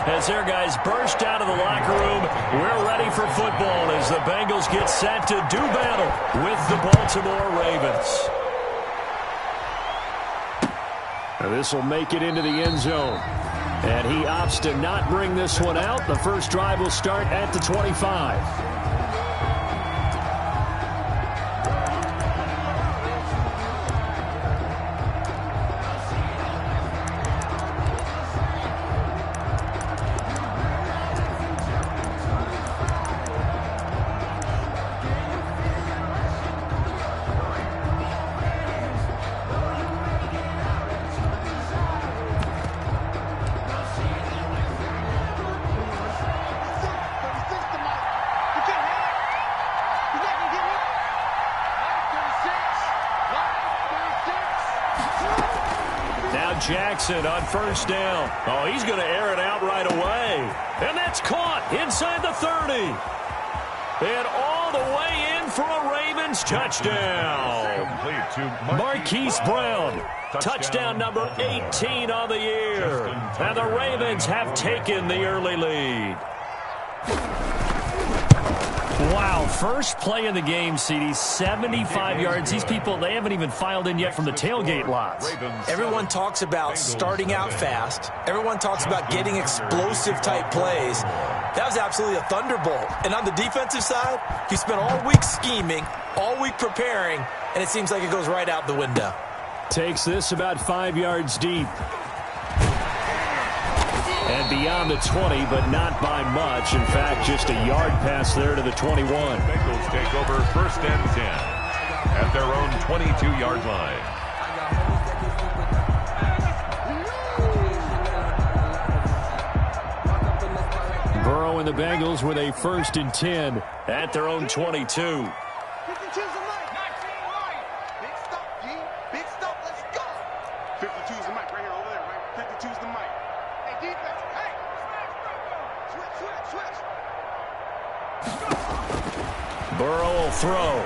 as their guys burst out of the locker room. We're ready for football as the Bengals get set to do battle with the Baltimore Ravens. This will make it into the end zone. And he opts to not bring this one out. The first drive will start at the 25. Jackson on first down. Oh, he's going to air it out right away. And that's caught inside the 30. And all the way in for a Ravens touchdown. Marquise Brown, touchdown number 18 on the year. And the Ravens have taken the early lead. Wow, first play of the game, CD, 75 yards. These people, they haven't even filed in yet from the tailgate lots. Everyone talks about starting out fast. Everyone talks about getting explosive-type plays. That was absolutely a thunderbolt. And on the defensive side, he spent all week scheming, all week preparing, and it seems like it goes right out the window. Takes this about 5 yards deep. And beyond the 20, but not by much. In fact, just a yard pass there to the 21. Bengals take over first and 10 at their own 22-yard line. Burrow and the Bengals with a first and 10 at their own 22. Burrow will throw.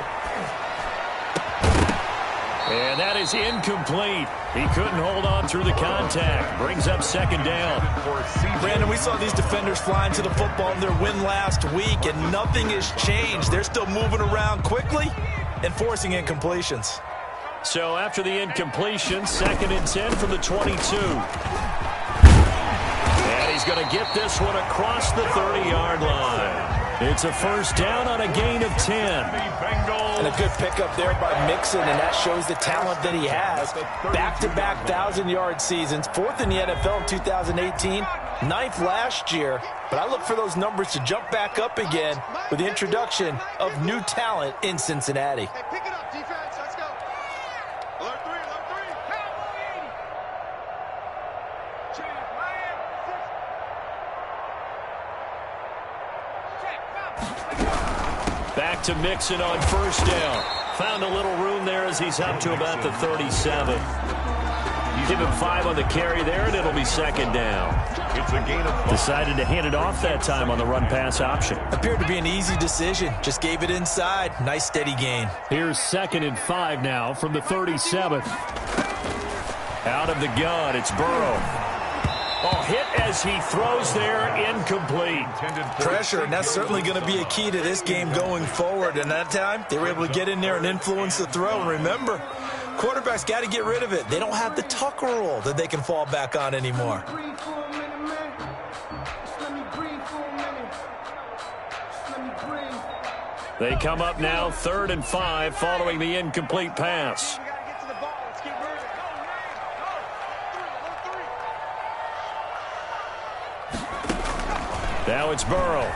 And that is incomplete. He couldn't hold on through the contact. Brings up second down. Brandon, we saw these defenders flying to the football in their win last week, and nothing has changed. They're still moving around quickly and forcing incompletions. So after the incompletion, second and 10 from the 22. And he's going to get this one across the 30-yard line. It's a first down on a gain of 10. And a good pickup there by Mixon, and that shows the talent that he has. Back-to-back 1,000-yard seasons, fourth in the NFL in 2018, ninth last year. But I look for those numbers to jump back up again with the introduction of new talent in Cincinnati. Back to Mixon on first down. Found a little room there as he's up to about the 37. You give him 5 on the carry there, and it'll be second down. It's a gain of 5. Decided to hand it off that time on the run-pass option. Appeared to be an easy decision. Just gave it inside. Nice, steady gain. Here's second and 5 now from the 37. Out of the gun, it's Burrow. Oh, hit as he throws there, incomplete. Pressure, and that's certainly going to be a key to this game going forward. And that time, they were able to get in there and influence the throw. And remember, quarterbacks got to get rid of it. They don't have the Tucker rule that they can fall back on anymore. They come up now, 3rd and 5, following the incomplete pass. Now it's Burrow.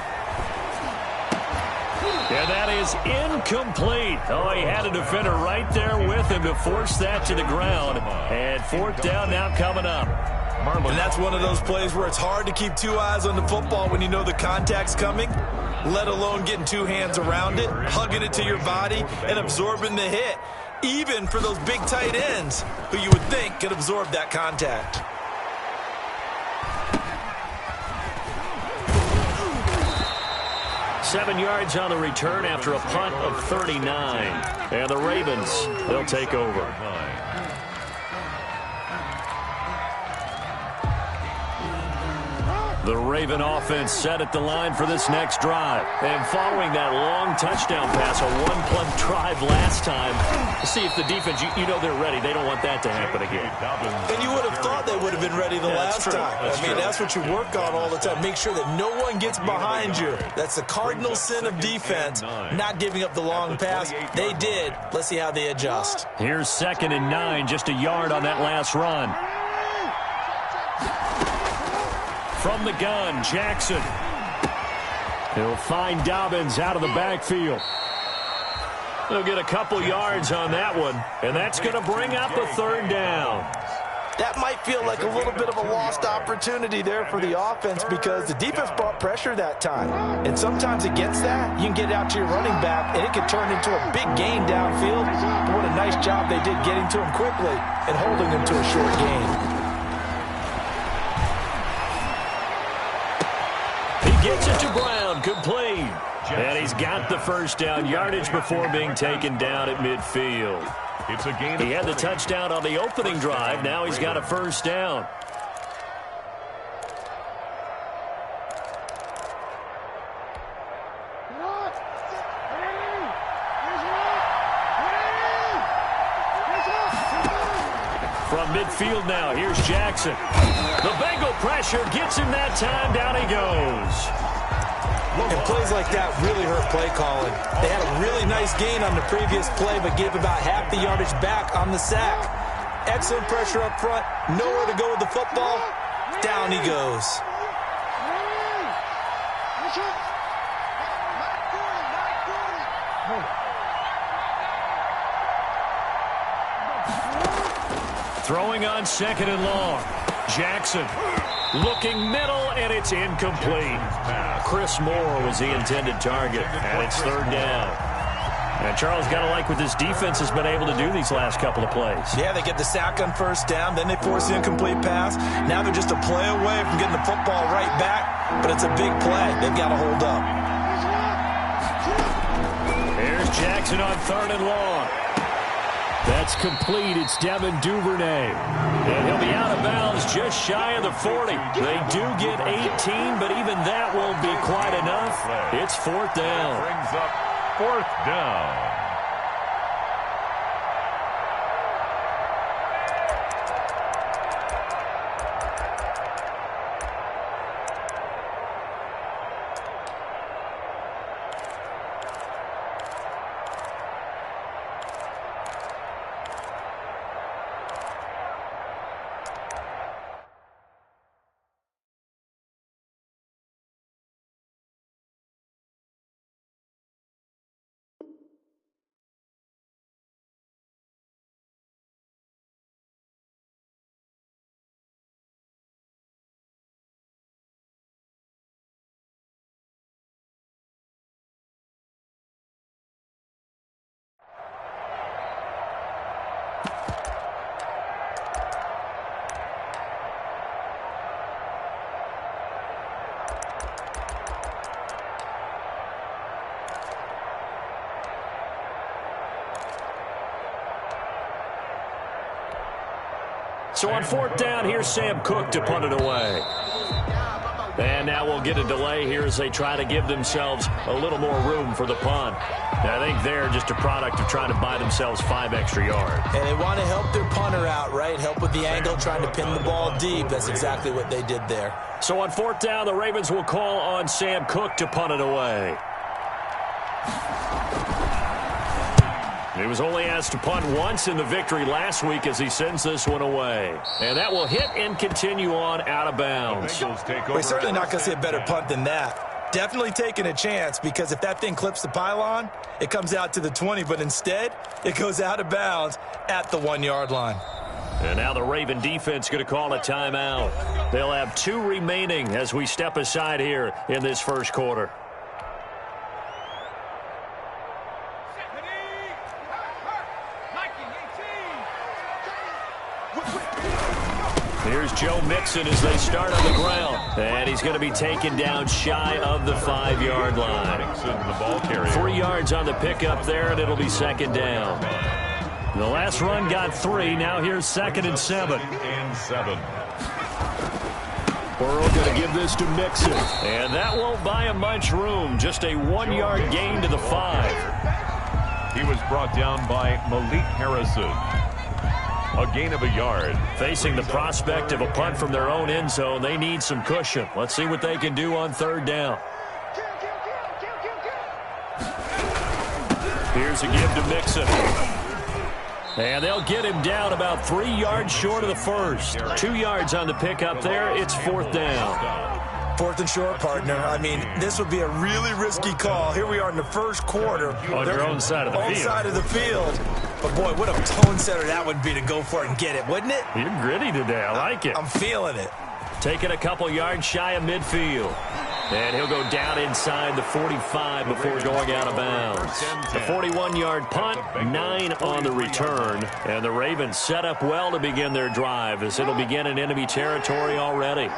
And that is incomplete. Oh, he had a defender right there with him to force that to the ground. And 4th down now coming up. And that's one of those plays where it's hard to keep 2 eyes on the football when you know the contact's coming, let alone getting 2 hands around it, hugging it to your body, and absorbing the hit, even for those big tight ends who you would think could absorb that contact. Seven yards on the return after a punt of 39. And the Ravens, they'll take over. The Raven offense set at the line for this next drive. And following that long touchdown pass, a one-play drive last time, see if the defense, you know they're ready. They don't want that to happen again. And you would have thought they would have been ready the last time. That's what you work on all the time. Make sure that no one gets behind you. That's the cardinal sin of defense, not giving up the long pass. They did. Let's see how they adjust. Here's 2nd and 9, just a yard on that last run. From the gun, Jackson. He'll find Dobbins out of the backfield. He'll get a couple yards on that one, and that's going to bring up a 3rd down. That might feel like a little bit of a lost opportunity there for the offense because the defense brought pressure that time. And sometimes against that, you can get it out to your running back, and it can turn into a big gain downfield. But what a nice job they did getting to him quickly and holding him to a short gain. Gets it to Brown, complete. And he's got the 1st down yardage before being taken down at midfield. He had the touchdown on the opening drive. Now he's got a 1st down. From midfield now, here's Jackson. The Bengal pressure gets him that time. Down he goes. And plays like that really hurt play calling. They had a really nice gain on the previous play, but gave about half the yardage back on the sack. Excellent pressure up front. Nowhere to go with the football. Down he goes. Throwing on 2nd and long. Jackson looking middle, and it's incomplete. Chris Moore was the intended target, and it's 3rd down. And Charles, got to like what this defense has been able to do these last couple of plays. Yeah, they get the sack on 1st down, then they force the incomplete pass. Now they're just a play away from getting the football right back, but it's a big play. They've got to hold up. Here's Jackson on 3rd and long. That's complete. It's Devin Duvernay. And he'll be out of bounds just shy of the 40. They do get 18, but even that won't be quite enough. It's 4th down. Brings up 4th down. So on 4th down, here's Sam Cook to punt it away. And now we'll get a delay here as they try to give themselves a little more room for the punt. And I think they're just a product of trying to buy themselves 5 extra yards. And they want to help their punter out, right? Help with the angle, trying to pin the ball deep. That's exactly what they did there. So on 4th down, the Ravens will call on Sam Cook to punt it away. He was only asked to punt once in the victory last week as he sends this one away. And that will hit and continue on out of bounds. We're certainly not going to see a better punt than that. Definitely taking a chance, because if that thing clips the pylon, it comes out to the 20, but instead it goes out of bounds at the 1-yard line. And now the Raven defense going to call a timeout. They'll have 2 remaining as we step aside here in this first quarter. Here's Joe Mixon as they start on the ground. And he's going to be taken down shy of the 5-yard line. 3 yards on the pickup there, and it'll be 2nd down. The last run got 3. Now here's 2nd and 7. Burrow going to give this to Mixon. And that won't buy him much room. Just a 1-yard gain to the 5. He was brought down by Malik Harrison. A gain of a yard. Facing the prospect of a punt from their own end zone, they need some cushion. Let's see what they can do on 3rd down. Here's a give to Mixon. And they'll get him down about 3 yards short of the first. 2 yards on the pickup there. It's 4th down. 4th and short, partner. I mean, this would be a really risky call. Here we are in the first quarter. On your own side of the field. Own side of the field. But, boy, what a tone setter that would be to go for it and get it, wouldn't it? You're gritty today. I like it. I'm feeling it. Taking a couple yards shy of midfield. And he'll go down inside the 45 before going out of bounds. The 41-yard punt, 9 on the return. And the Ravens set up well to begin their drive as it'll begin in enemy territory already.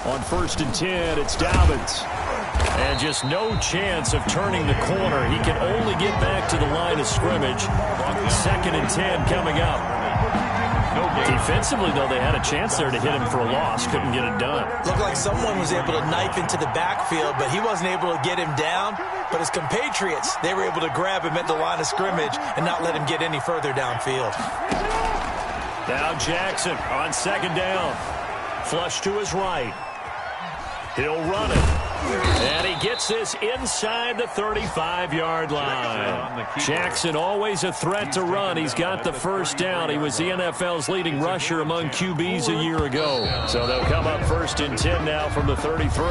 On 1st and 10, it's Dobbins. And just no chance of turning the corner. He can only get back to the line of scrimmage. 2nd and 10 coming up. Defensively, though, they had a chance there to hit him for a loss. Couldn't get it done. Looked like someone was able to knife into the backfield, but he wasn't able to get him down. But his compatriots, they were able to grab him at the line of scrimmage and not let him get any further downfield. Now Jackson on 2nd down. Flush to his right. He'll run it. And he gets this inside the 35-yard line. Jackson always a threat to run. He's got the 1st down. He was the NFL's leading rusher among QBs a year ago. So they'll come up 1st and 10 now from the 33.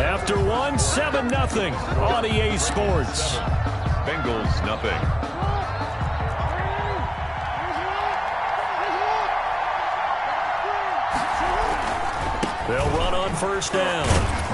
After 1, 7-0 on EA Sports. Bengals nothing. They'll run on 1st down.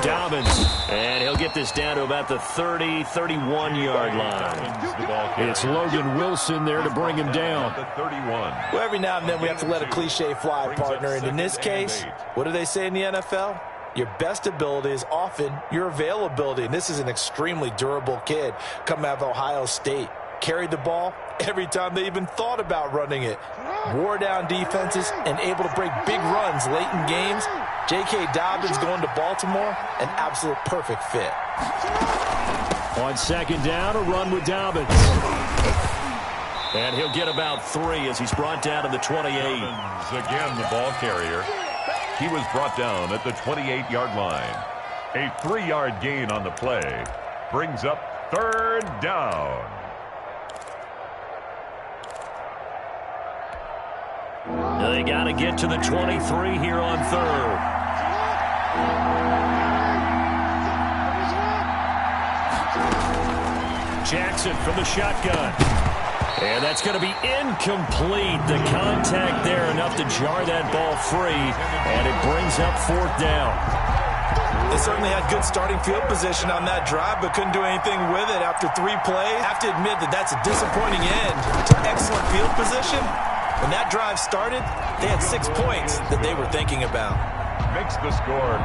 Dobbins. And he'll get this down to about the 30, 31-yard line. It's Logan Wilson there to bring him down. Well, every now and then we have to let a cliche fly, partner. And in this case, what do they say in the NFL? Your best ability is often your availability. And this is an extremely durable kid coming out of Ohio State. Carried the ball every time they even thought about running it. Wore down defenses and able to break big runs late in games. J.K. Dobbins going to Baltimore, an absolute perfect fit. On 2nd down, a run with Dobbins. And he'll get about 3 as he's brought down to the 28. Again, the ball carrier. He was brought down at the 28-yard line. A 3-yard gain on the play brings up 3rd down. They got to get to the 23 here on 3rd. Jackson from the shotgun. And that's going to be incomplete. The contact there enough to jar that ball free. And it brings up 4th down. They certainly had good starting field position on that drive, but couldn't do anything with it after 3 plays. I have to admit that that's a disappointing end to excellent field position. When that drive started, they had 6 points that they were thinking about. Makes the score.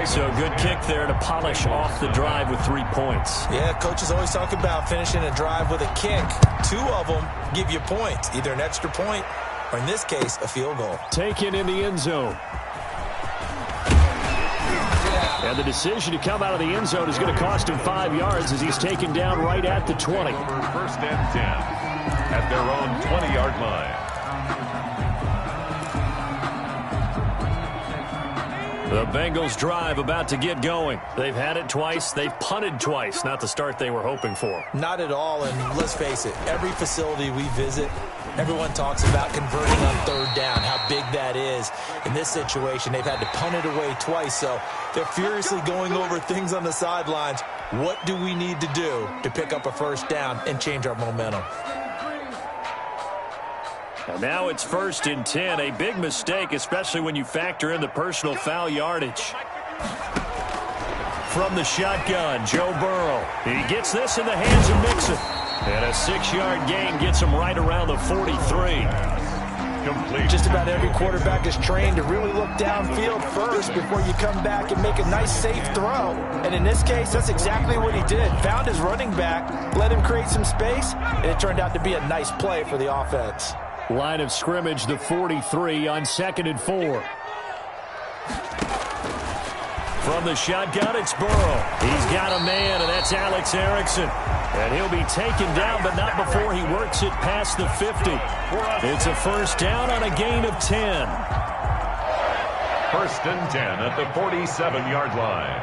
So good kick there to polish off the drive with 3 points. Yeah, coaches always talk about finishing a drive with a kick. 2 of them give you points, either an extra point or, in this case, a field goal. Taken in the end zone. And the decision to come out of the end zone is going to cost him 5 yards as he's taken down right at the 20. 1st and 10 at their own 20-yard line. The Bengals drive about to get going. They've had it twice. They've punted twice. Not the start they were hoping for. Not at all, and let's face it, every facility we visit, everyone talks about converting on 3rd down, how big that is. In this situation, they've had to punt it away twice, so they're furiously going over things on the sidelines. What do we need to do to pick up a 1st down and change our momentum? And now it's 1st and 10. A big mistake, especially when you factor in the personal foul yardage. From the shotgun, Joe Burrow. He gets this in the hands of Mixon. And a 6-yard gain gets him right around the 43. Complete. Just about every quarterback is trained to really look downfield first before you come back and make a nice, safe throw. And in this case, that's exactly what he did. Found his running back, let him create some space, and it turned out to be a nice play for the offense. Line of scrimmage, the 43 on 2nd and 4. From the shotgun, it's Burrow. He's got a man, and that's Alex Erickson. And he'll be taken down, but not before he works it past the 50. It's a first down on a gain of 10. First and 10 at the 47-yard line.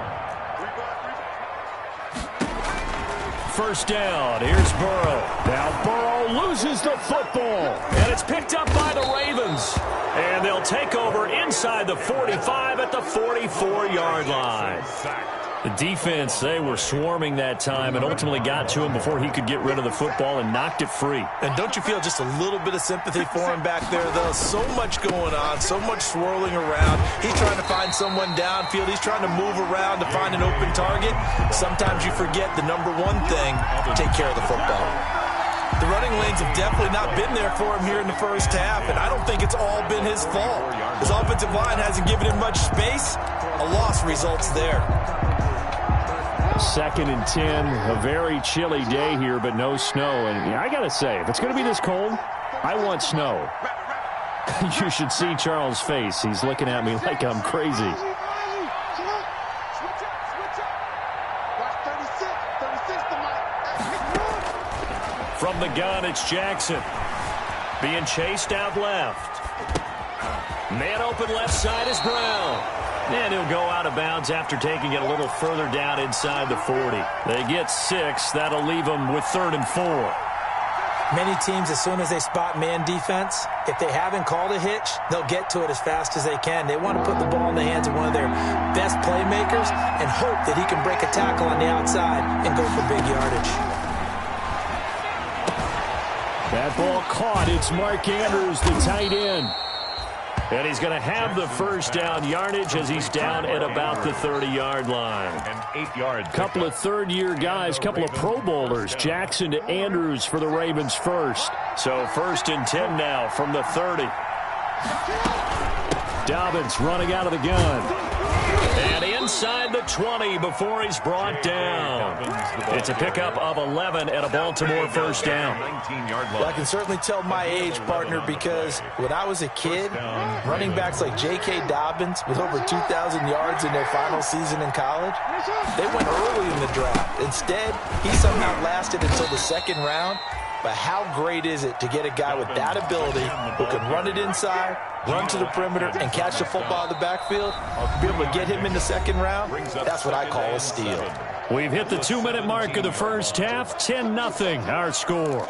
First down. Here's Burrow. Now Burrow loses the football. And it's picked up by the Ravens. And they'll take over inside the 45 at the 44-yard line. The defense, they were swarming that time and ultimately got to him before he could get rid of the football and knocked it free. And don't you feel just a little bit of sympathy for him back there, though? So much going on, so much swirling around. He's trying to find someone downfield. He's trying to move around to find an open target. Sometimes you forget the number one thing, take care of the football. The running lanes have definitely not been there for him here in the first half, and I don't think it's all been his fault. His offensive line hasn't given him much space. A loss results there. 2nd and 10, a very chilly day here, but no snow. And I got to say, if it's going to be this cold, I want snow. You should see Charles' face. He's looking at me like I'm crazy. From the gun, it's Jackson. Being chased out left. Man open left side is Brown. And he'll go out of bounds after taking it a little further down inside the 40. They get 6. That'll leave them with 3rd and 4. Many teams, as soon as they spot man defense, if they haven't called a hitch, they'll get to it as fast as they can. They want to put the ball in the hands of one of their best playmakers and hope that he can break a tackle on the outside and go for big yardage. That ball caught. It's Mark Andrews, the tight end. And he's going to have the first down yardage as he's down at about the 30-yard line. An 8-yard. Couple of third-year guys, couple of Pro Bowlers. Jackson to Andrews for the Ravens first. So 1st and 10 now from the 30. Dobbins running out of the gun. And inside the 20 before he's brought down. It's a pickup of 11 at a Baltimore first down. Well, I can certainly tell my age, partner, because when I was a kid, running backs like J.K. Dobbins with over 2,000 yards in their final season in college, they went early in the draft. Instead, he somehow lasted until the 2nd round. But how great is it to get a guy with that ability who can run it inside, run to the perimeter, and catch the football in the backfield? Be able to get him in the 2nd round? That's what I call a steal. We've hit the 2-minute mark of the first half. 10-0 our score.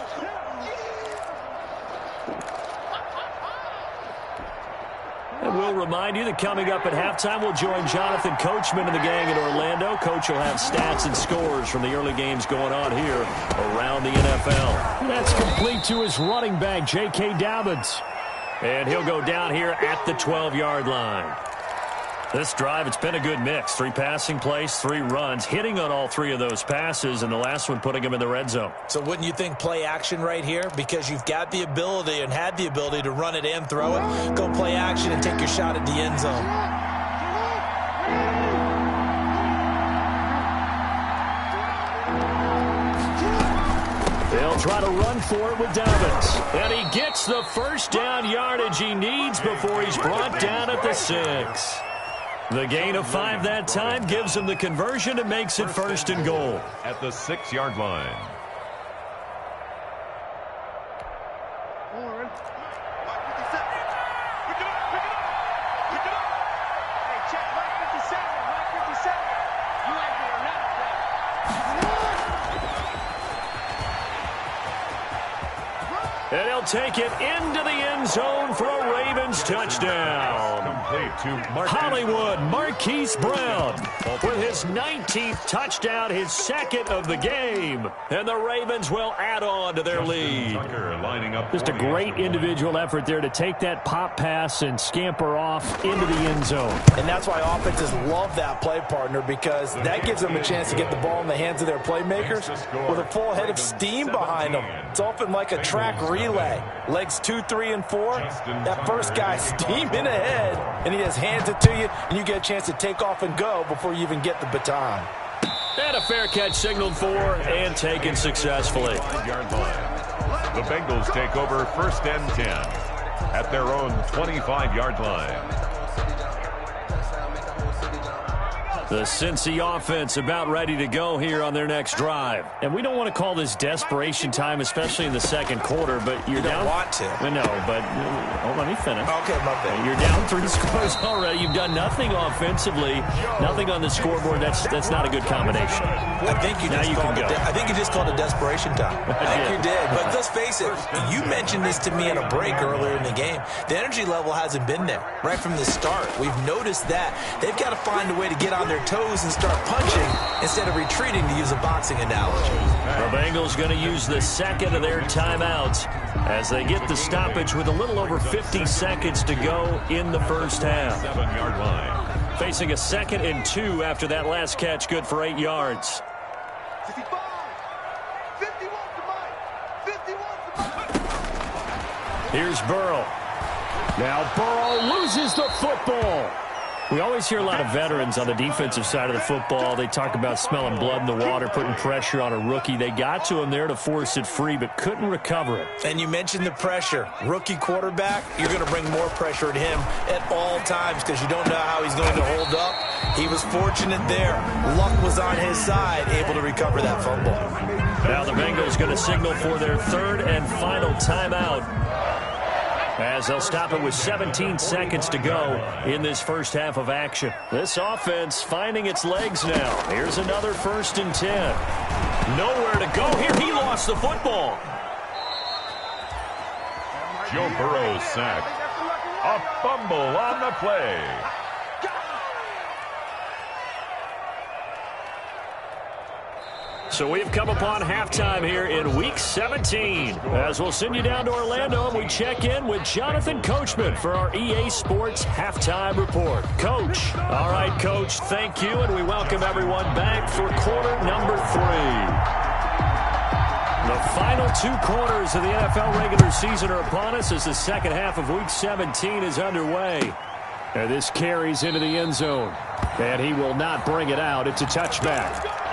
And we'll remind you that coming up at halftime, we'll join Jonathan Coachman and the gang in Orlando. Coach will have stats and scores from the early games going on here around the NFL. That's complete to his running back, J.K. Dobbins. And he'll go down here at the 12-yard line. This drive, it's been a good mix. 3 passing plays, 3 runs, hitting on all 3 of those passes, and the last one putting him in the red zone. So wouldn't you think play action right here? Because you've got the ability and had the ability to run it and throw it. Go play action and take your shot at the end zone. They'll try to run for it with Dobbins. And he gets the first down yardage he needs before he's brought down at the 6. The gain of 5 that time gives him the conversion and makes it 1st and goal. At the 6-yard line. And he'll take it into the end end zone for a Ravens touchdown. Complete to Hollywood Marquise Brown with his 19th touchdown, his second of the game. And the Ravens will add on to their lead. Just a great individual effort there to take that pop pass and scamper off into the end zone. And that's why offenses love that play, partner, because that gives them a chance to get the ball in the hands of their playmakers with a full head of steam behind them. It's often like a track relay. Legs 2, 3, and 4. That first guy steaming ahead, and he just hands it to you, and you get a chance to take off and go before you even get the baton. And a fair catch signaled for and taken successfully. The Bengals take over 1st and 10 at their own 25-yard line. The Cincy offense about ready to go here on their next drive. And we don't want to call this desperation time, especially in the second quarter, but you're down. You don't want to. I know, but let me finish. Okay, my bad. You're down 3 scores already. You've done nothing offensively, nothing on the scoreboard. That's not a good combination. I think you just called it desperation time. I think you did. But let's face it, you mentioned this to me in a break earlier in the game. The energy level hasn't been there right from the start. We've noticed that. They've got to find a way to get on their toes and start punching instead of retreating, to use a boxing analogy. The Bengals going to use the second of their timeouts as they get the stoppage with a little over 50 seconds to go in the first half. 7-yard line. Facing a 2nd and 2 after that last catch, good for 8 yards. 55, 51 to Mike, 51 to Mike. Here's Burrow. Now Burrow loses the football. We always hear a lot of veterans on the defensive side of the football. They talk about smelling blood in the water, putting pressure on a rookie. They got to him there to force it free, but couldn't recover it. And you mentioned the pressure. Rookie quarterback, you're going to bring more pressure at him at all times because you don't know how he's going to hold up. He was fortunate there. Luck was on his side, able to recover that fumble. Now the Bengals going to signal for their 3rd and final timeout, as they'll stop it with 17 seconds to go in this first half of action. This offense finding its legs now. Here's another 1st and 10. Nowhere to go here. He lost the football. Joe Burrow sacked. A fumble on the play. So we've come upon halftime here in Week 17. As we'll send you down to Orlando, and we check in with Jonathan Coachman for our EA Sports Halftime Report. Coach. All right, Coach, thank you, and we welcome everyone back for quarter number 3. The final 2 quarters of the NFL regular season are upon us as the second half of Week 17 is underway. And this carries into the end zone. And he will not bring it out. It's a touchback.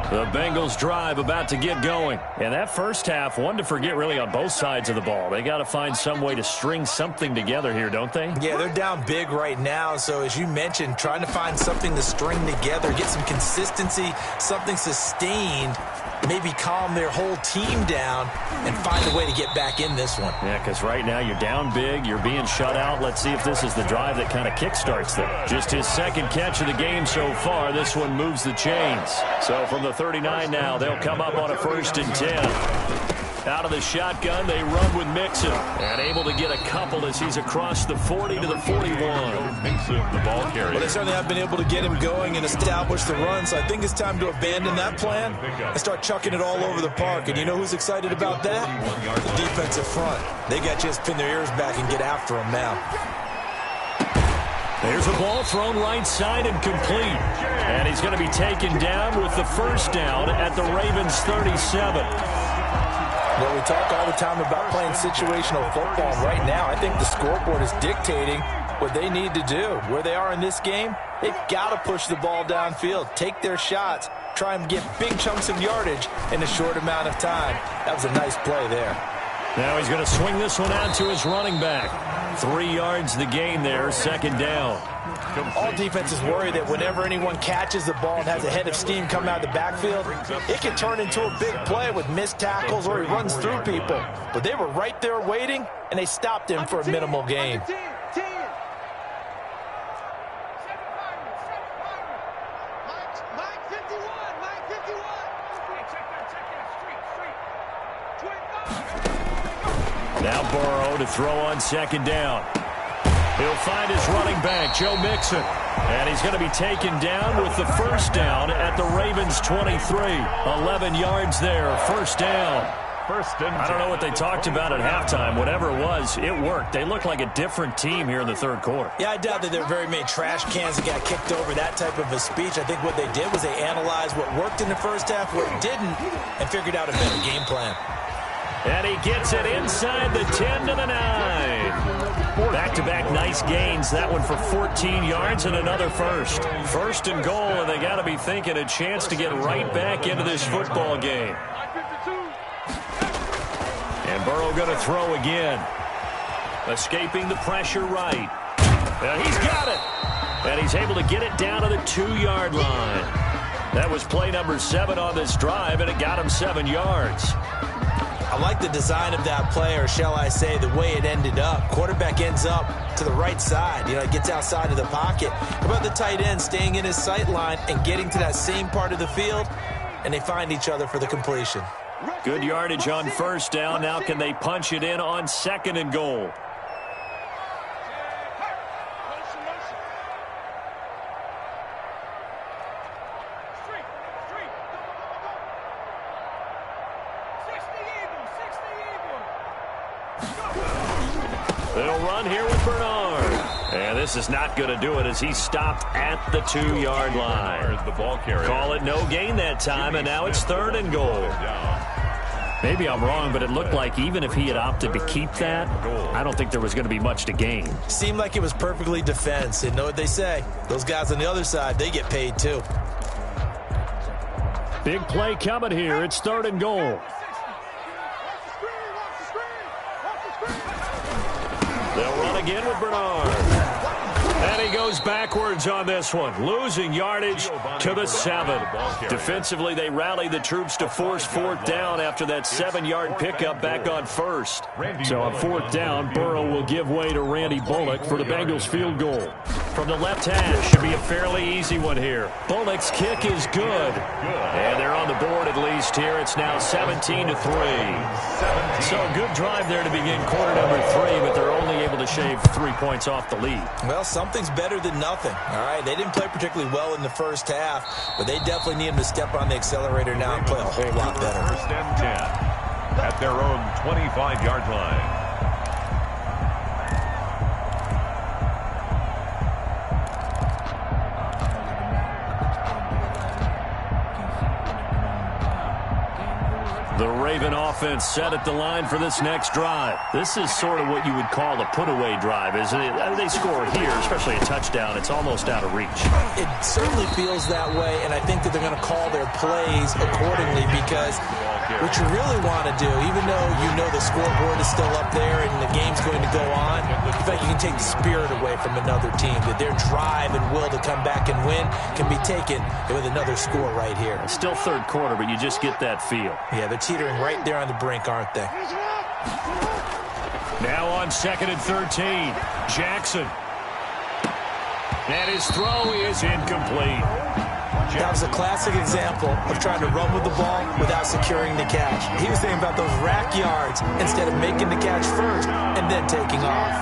The Bengals drive about to get going. And that first half, one to forget really on both sides of the ball. They got to find some way to string something together here, don't they? Yeah, they're down big right now. So as you mentioned, trying to find something to string together, get some consistency, something sustained, maybe calm their whole team down and find a way to get back in this one. Yeah, because right now you're down big, you're being shut out. Let's see if this is the drive that kind of kickstarts them. Just his 2nd catch of the game so far. This one moves the chains. So from the 39 now, they'll come up on a 1st and 10. Out of the shotgun, they run with Mixon. And able to get a couple as he's across the 40 to the 41. Mixon, the ball carrier. Well, they certainly have been able to get him going and establish the run, so I think it's time to abandon that plan and start chucking it all over the park. And you know who's excited about that? The defensive front. They got to just pin their ears back and get after him now. There's a ball thrown right side and complete. And he's going to be taken down with the first down at the Ravens 37. Well, we talk all the time about playing situational football. Right now, I think the scoreboard is dictating what they need to do. Where they are in this game, they've got to push the ball downfield, take their shots, try and get big chunks of yardage in a short amount of time. That was a nice play there. Now he's going to swing this one out to his running back. 3 yards the gain there, second down. All defenses worry that whenever anyone catches the ball and has a head of steam coming out of the backfield, it can turn into a big play with missed tackles or he runs through people. But they were right there waiting, and they stopped him for a minimal gain. Now Burrow to throw on second down. He'll find his running back, Joe Mixon. And he's going to be taken down with the first down at the Ravens' 23. 11 yards there, first down. I don't know what they talked about at halftime. Whatever it was, it worked. They looked like a different team here in the third quarter. Yeah, I doubt that there were very many trash cans that got kicked over, that type of a speech. I think what they did was they analyzed what worked in the first half, what didn't, and figured out a better game plan. And he gets it inside the 10 to the 9. Back-to-back nice gains. That one for 14 yards and another first. First and goal, and they got to be thinking a chance to get right back into this football game. And Burrow going to throw again. Escaping the pressure right. And he's got it. And he's able to get it down to the 2-yard line. That was play number 7 on this drive, and it got him 7 yards. I like the design of that play, or shall I say the way it ended up. Quarterback ends up to the right side. It gets outside of the pocket. How about the tight end staying in his sight line and getting to that same part of the field, and they find each other for the completion. Good yardage on first down. Now can they punch it in on second and goal? They'll run here with Bernard. And this is not going to do it as he stopped at the 2-yard line. The ball carrier. Call it no gain that time, and now it's third and goal. Maybe I'm wrong, but it looked like even if he had opted to keep that, I don't think there was going to be much to gain. Seemed like it was perfectly defense. And know what they say? Those guys on the other side, they get paid too. Big play coming here. It's third and goal. They'll run again with Bernard. And he goes backwards on this one, losing yardage to the 7. Defensively, they rally the troops to force fourth down after that 7-yard pickup back on first. So on fourth down, Burrow will give way to Randy Bullock for the Bengals field goal. From the left hash, should be a fairly easy one here. Bullock's kick is good. And they're on the board at least here. It's now 17-3. So a good drive there to begin quarter number 3, but they're only able to shave 3 points off the lead. Well, something's better than nothing. All right, they didn't play particularly well in the first half, but they definitely need them to step on the accelerator now and play a whole lot better. First and 10 at their own 25-yard line. The Raven offense set at the line for this next drive. This is sort of what you would call a put-away drive, isn't it? They score here, especially a touchdown. It's almost out of reach. It certainly feels that way, and I think that they're going to call their plays accordingly because what you really want to do, even though you know the scoreboard is still up there and the game's going to go on, in fact, you can take the spirit away from another team, that their drive and will to come back and win can be taken with another score right here. It's still third quarter, but you just get that feel. Yeah, they're teetering right there on the brink, aren't they? Now on second and 13, Jackson. And his throw is incomplete. That was a classic example of trying to run with the ball without securing the catch. He was thinking about those rack yards instead of making the catch first and then taking off.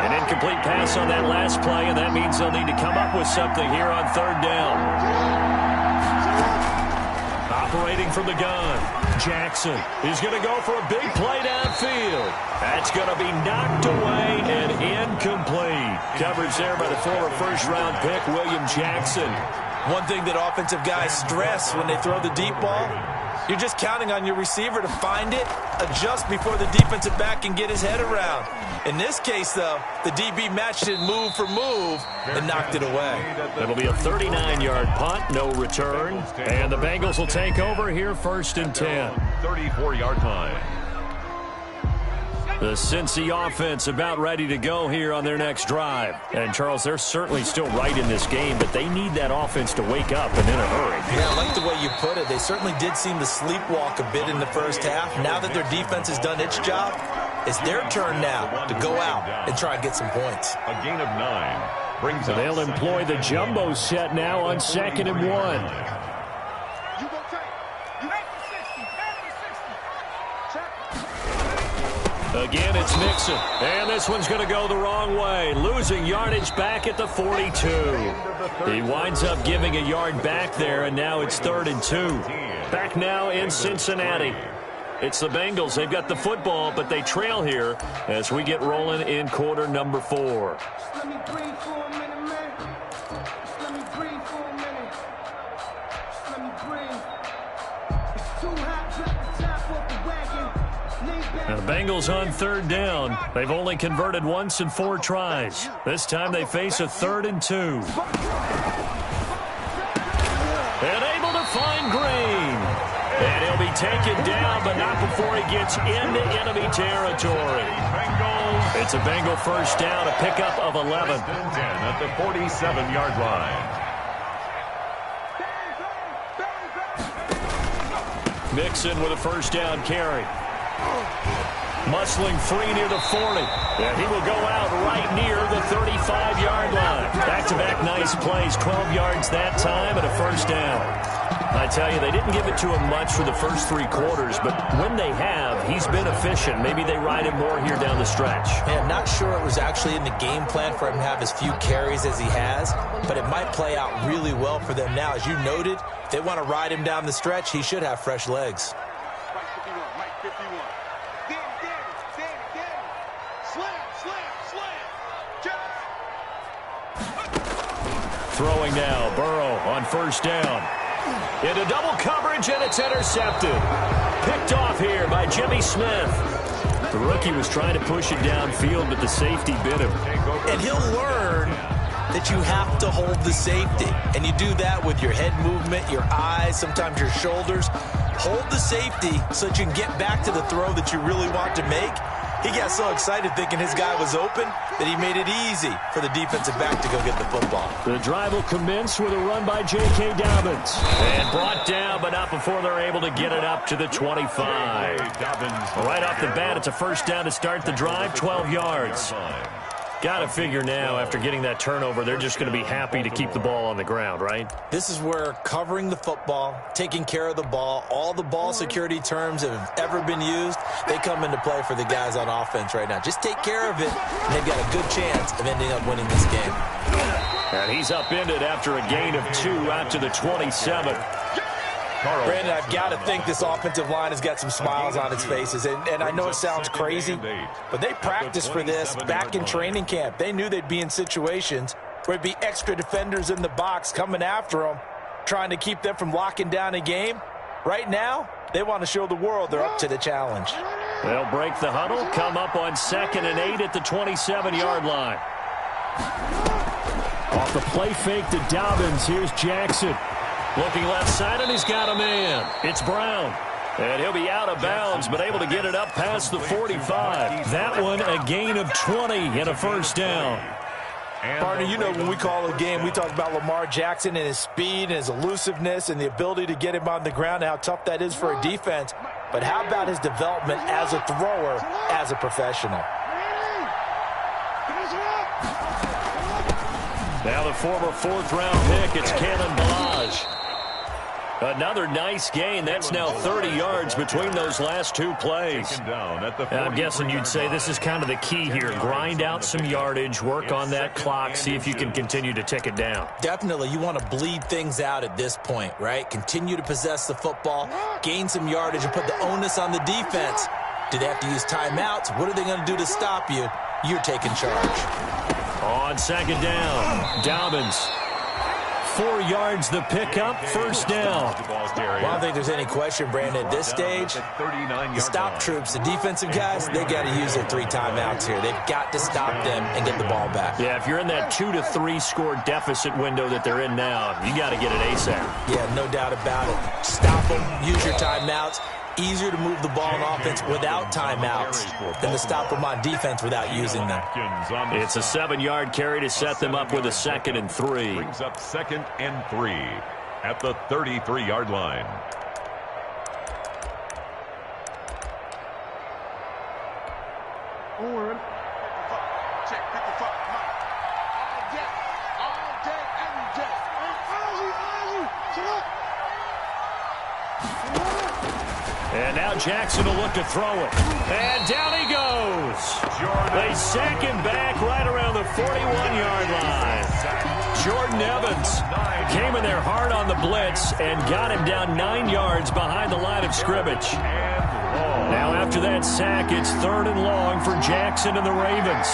An incomplete pass on that last play, and that means they'll need to come up with something here on third down. Operating from the gun, Jackson is going to go for a big play downfield. That's going to be knocked away and incomplete. Coverage there by the former first-round pick, William Jackson. One thing that offensive guys stress when they throw the deep ball, you're just counting on your receiver to find it, adjust before the defensive back can get his head around. In this case, though, the DB matched it move for move and knocked it away. It'll be a 39-yard punt, no return. And the Bengals will take over here first and 10. 34-yard line. The Cincy offense about ready to go here on their next drive. And, Charles, they're certainly still right in this game, but they need that offense to wake up and in a hurry. Yeah, I like the way you put it. They certainly did seem to sleepwalk a bit in the first half. Now that their defense has done its job, it's their turn now to go out and try and get some points. A gain of 9 brings So up they'll employ the jumbo set now on 2nd and 1. Again, it's Mixon. And this one's going to go the wrong way. Losing yardage back at the 42. He winds up giving a yard back there, and now it's 3rd and 2. Back now in Cincinnati. It's the Bengals. They've got the football, but they trail here as we get rolling in quarter number 4. Let me breathe for a minute, man. Let me breathe for a minute. Let me breathe. It's too hot, drop the top off the wagon. Now the Bengals on 3rd down. They've only converted once in 4 tries. This time they face a 3rd and 2. And able to find Green. And he'll be taken down, but not before he gets into enemy territory. It's a Bengal first down, a pickup of 11. 10 at the 47-yard line. Mixon with a first down carry. Muscling free near the 40. And he will go out right near the 35-yard line. Back-to-back nice plays, 12 yards that time and a first down. I tell you, they didn't give it to him much for the first 3 quarters, but when they have, he's been efficient. Maybe they ride him more here down the stretch. Yeah, I'm not sure it was actually in the game plan for him to have as few carries as he has, but it might play out really well for them now. As you noted, if they want to ride him down the stretch, he should have fresh legs. Mike 51. Danny. Slam. Throwing now, Burrow on first down. Into double coverage, and it's intercepted. Picked off here by Jimmy Smith. The rookie was trying to push it downfield, but the safety bit him. And he'll learn that you have to hold the safety. And you do that with your head movement, your eyes, sometimes your shoulders. Hold the safety so that you can get back to the throw that you really want to make. He got so excited thinking his guy was open that he made it easy for the defensive back to go get the football. The drive will commence with a run by J.K. Dobbins. And brought down, but not before they're able to get it up to the 25. Right off the bat, it's a first down to start the drive, 12 yards. Got to figure now, after getting that turnover, they're just going to be happy to keep the ball on the ground, right? This is where covering the football, taking care of the ball, all the ball security terms that have ever been used, they come into play for the guys on offense right now. Just take care of it, and they've got a good chance of ending up winning this game. And he's upended after a gain of 2 out to the 27. Brandon, I've got to think this offensive line has got some smiles on its faces. And I know it sounds crazy, but they practiced for this back in training camp. They knew they'd be in situations where it'd be extra defenders in the box coming after them, trying to keep them from locking down a game. Right now, they want to show the world they're up to the challenge. They'll break the huddle, come up on 2nd and 8 at the 27-yard line. Off the play fake to Dobbins, here's Jackson. Looking left side, and he's got a man. It's Brown. And he'll be out of bounds, but able to get it up past the 45. That one, a gain of 20 and a first down. Partner, you know when we call a game, we talk about Lamar Jackson and his speed and his elusiveness and the ability to get him on the ground and how tough that is for a defense. But how about his development as a thrower, as a professional? Now the former 4th-round pick, it's Kalen Ballage. Another nice gain. That's now 30 yards between those last 2 plays. I'm guessing you'd say this is kind of the key here. Grind out some yardage, work on that clock, see if you can continue to tick it down. Definitely. You want to bleed things out at this point, right? Continue to possess the football, gain some yardage, and put the onus on the defense. Do they have to use timeouts? What are they going to do to stop you? You're taking charge. On 2nd down, Dobbins. 4 yards the pickup, first down. Well, I don't think there's any question, Brandon, at this stage, the stop troops, the defensive guys, they got to use their 3 timeouts here. They've got to stop them and get the ball back. Yeah, if you're in that 2 to 3 score deficit window that they're in now, you got to get it ASAP. Yeah, no doubt about it. Stop them, use your timeouts, Easier to move the ball on offense without timeouts than to stop them on defense without using them. It's a 7-yard carry to set them up with a 2nd and 3. Brings up 2nd and 3 at the 33-yard line. Check 55. All day, every day. And now Jackson will look to throw it. And down he goes. They sack him back right around the 41-yard line. Jordan Evans came in there hard on the blitz and got him down 9 yards behind the line of scrimmage. Now after that sack, it's 3rd and long for Jackson and the Ravens.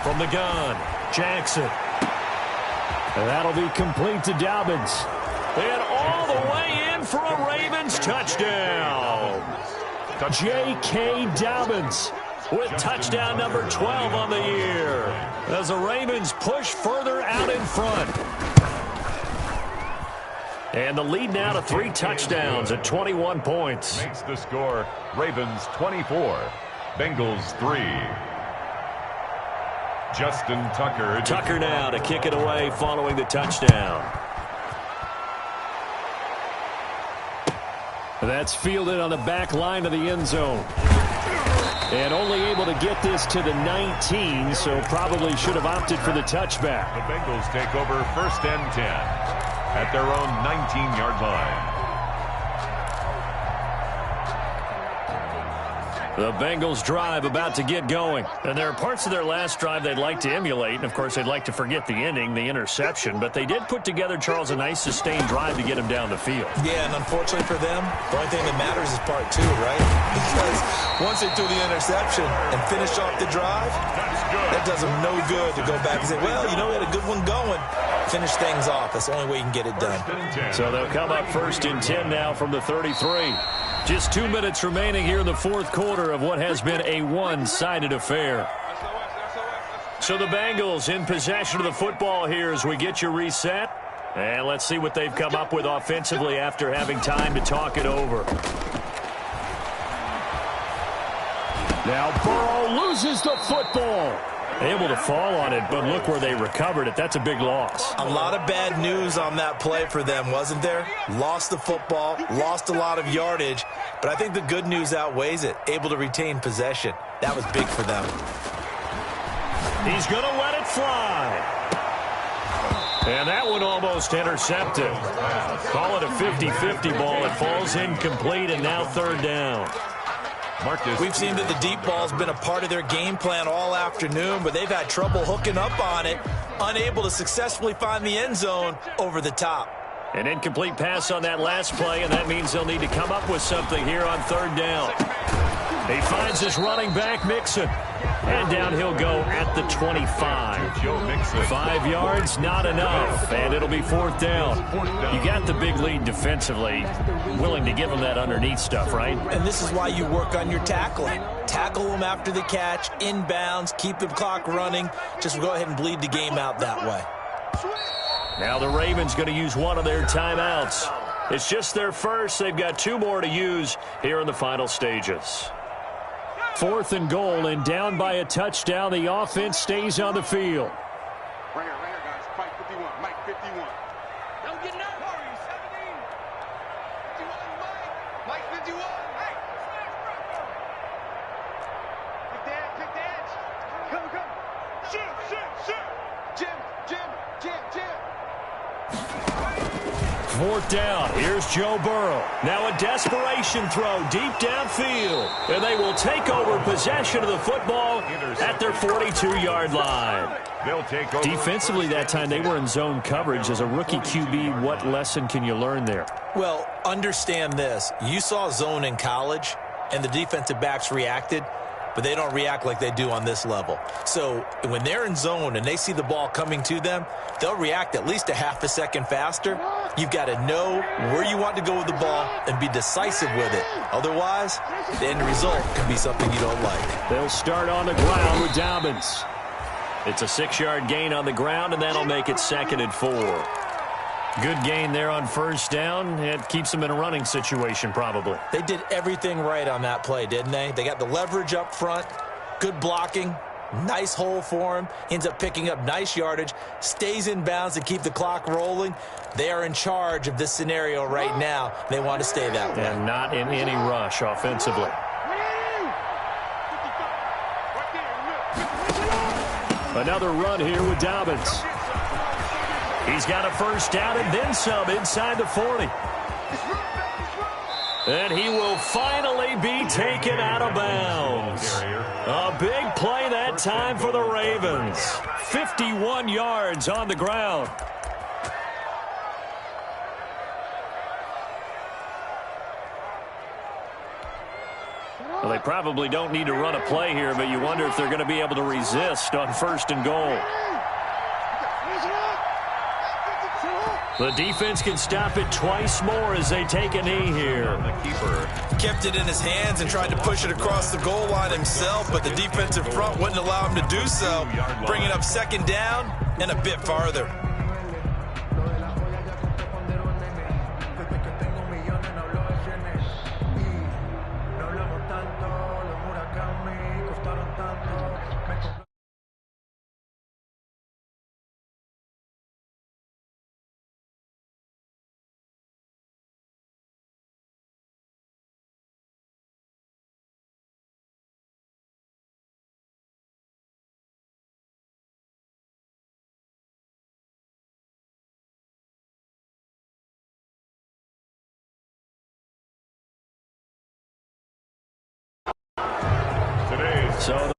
From the gun, Jackson. And that'll be complete to Dobbins. And all the way in for a Ravens touchdown. J.K. Dobbins with touchdown number 12 on the year as the Ravens push further out in front. And the lead now to 3 touchdowns at 21 points. Makes the score Ravens 24, Bengals 3. Justin Tucker. Tucker now to kick it away following the touchdown. That's fielded on the back line of the end zone. And only able to get this to the 19, so probably should have opted for the touchback. The Bengals take over 1st and 10 at their own 19-yard line. The Bengals drive about to get going. And there are parts of their last drive they'd like to emulate. And, of course, they'd like to forget the ending, the interception. But they did put together, Charles, a nice sustained drive to get him down the field. Yeah, and unfortunately for them, the only thing that matters is part 2, right? Because once they threw the interception and finished off the drive, that does them no good to go back and say, well, you know, we had a good one going. Finish things off. That's the only way you can get it done. So they'll come up 1st and 10 now from the 33. Just 2 minutes remaining here in the 4th quarter of what has been a one-sided affair. So the Bengals in possession of the football here as we get you reset. And let's see what they've come up with offensively after having time to talk it over. Now Burrow loses the football. Able to fall on it, but look where they recovered it. That's a big loss. A lot of bad news on that play for them, wasn't there? Lost the football, lost a lot of yardage, but I think the good news outweighs it. Able to retain possession. That was big for them. He's going to let it fly. And that one almost intercepted. Call it a 50-50 ball. It falls incomplete, and now 3rd down. We've seen that the deep ball's been a part of their game plan all afternoon, but they've had trouble hooking up on it, unable to successfully find the end zone over the top. An incomplete pass on that last play, and that means they'll need to come up with something here on 3rd down. He finds his running back, Mixon. And down he'll go at the 25. 5 yards, not enough. And it'll be 4th down. You got the big lead defensively. Willing to give them that underneath stuff, right? And this is why you work on your tackling. Tackle them after the catch, inbounds, keep the clock running. Just go ahead and bleed the game out that way. Now the Ravens going to use one of their timeouts. It's just their first. They've got 2 more to use here in the final stages. 4th and goal, and down by a touchdown. The offense stays on the field. Right here, guys. Mike 51. Mike 51. Don't get nervous. 17. 51, Mike. Mike 51. Hey. Pick the edge. Come. Shoot. Jim. 4th down. Here's Joe Burrow. Now a desperation throw deep downfield. And they will take over possession of the football at their 42-yard line. They'll take over. Defensively that time, they were in zone coverage. As a rookie QB, what lesson can you learn there? Well, understand this. You saw zone in college, and the defensive backs reacted, but they don't react like they do on this level. So when they're in zone and they see the ball coming to them, they'll react at least a half a second faster. You've got to know where you want to go with the ball and be decisive with it. Otherwise, the end result can be something you don't like. They'll start on the ground with Dobbins. It's a 6-yard gain on the ground, and that'll make it 2nd and 4. Good gain there on first down. It keeps them in a running situation probably. They did everything right on that play, didn't they? They got the leverage up front, good blocking, nice hole for him, ends up picking up nice yardage, stays in bounds to keep the clock rolling. They are in charge of this scenario right now. They want to stay that way. And not in any rush offensively. Another run here with Dobbins. He's got a first down and then some inside the 40. And he will finally be taken out of bounds. A big play that time for the Ravens. 51 yards on the ground. Well, they probably don't need to run a play here, but you wonder if they're going to be able to resist on 1st and goal. The defense can stop it twice more as they take a knee here. The keeper Kept it in his hands and tried to push it across the goal line himself, but the defensive front wouldn't allow him to do so, bringing up 2nd down and a bit farther. today. So